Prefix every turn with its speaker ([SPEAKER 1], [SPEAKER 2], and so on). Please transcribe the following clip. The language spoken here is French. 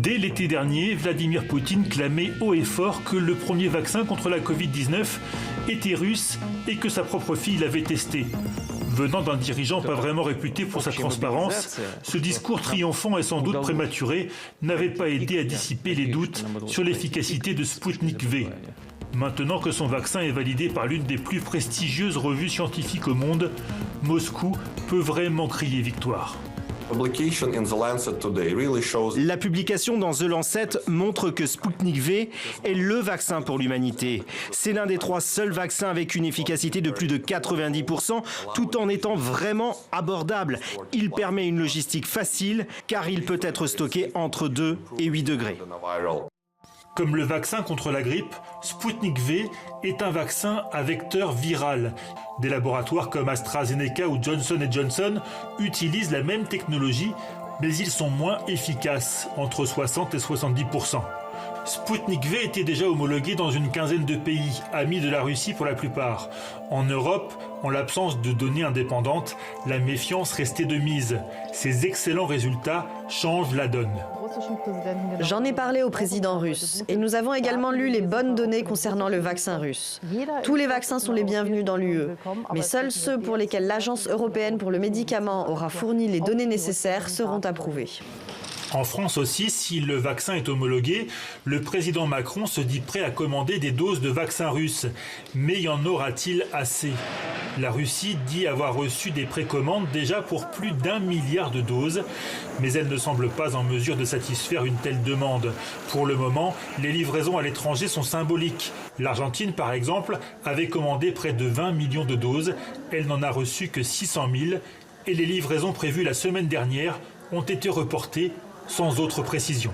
[SPEAKER 1] Dès l'été dernier, Vladimir Poutine clamait haut et fort que le premier vaccin contre la Covid-19 était russe et que sa propre fille l'avait testé. Venant d'un dirigeant pas vraiment réputé pour sa transparence, ce discours triomphant et sans doute prématuré n'avait pas aidé à dissiper les doutes sur l'efficacité de Sputnik V. Maintenant que son vaccin est validé par l'une des plus prestigieuses revues scientifiques au monde, Moscou peut vraiment crier victoire.
[SPEAKER 2] La publication dans The Lancet montre que Sputnik V est le vaccin pour l'humanité. C'est l'un des 3 seuls vaccins avec une efficacité de plus de 90%, tout en étant vraiment abordable. Il permet une logistique facile, car il peut être stocké entre 2 et 8 degrés.
[SPEAKER 1] Comme le vaccin contre la grippe, Sputnik V est un vaccin à vecteur viral. Des laboratoires comme AstraZeneca ou Johnson & Johnson utilisent la même technologie, mais ils sont moins efficaces, entre 60 et 70%. Sputnik V était déjà homologué dans une quinzaine de pays, amis de la Russie pour la plupart. En Europe, en l'absence de données indépendantes, la méfiance restait de mise. Ces excellents résultats changent la donne.
[SPEAKER 3] J'en ai parlé au président russe et nous avons également lu les bonnes données concernant le vaccin russe. Tous les vaccins sont les bienvenus dans l'UE, mais seuls ceux pour lesquels l'Agence européenne pour le médicament aura fourni les données nécessaires seront approuvés.
[SPEAKER 1] En France aussi, si le vaccin est homologué, le président Macron se dit prêt à commander des doses de vaccin russe. Mais y en aura-t-il assez ? La Russie dit avoir reçu des précommandes déjà pour plus d'1 milliard de doses, mais elle ne semble pas en mesure de satisfaire une telle demande. Pour le moment, les livraisons à l'étranger sont symboliques. L'Argentine, par exemple, avait commandé près de 20 millions de doses. Elle n'en a reçu que 600 000 et les livraisons prévues la semaine dernière ont été reportées sans autre précision.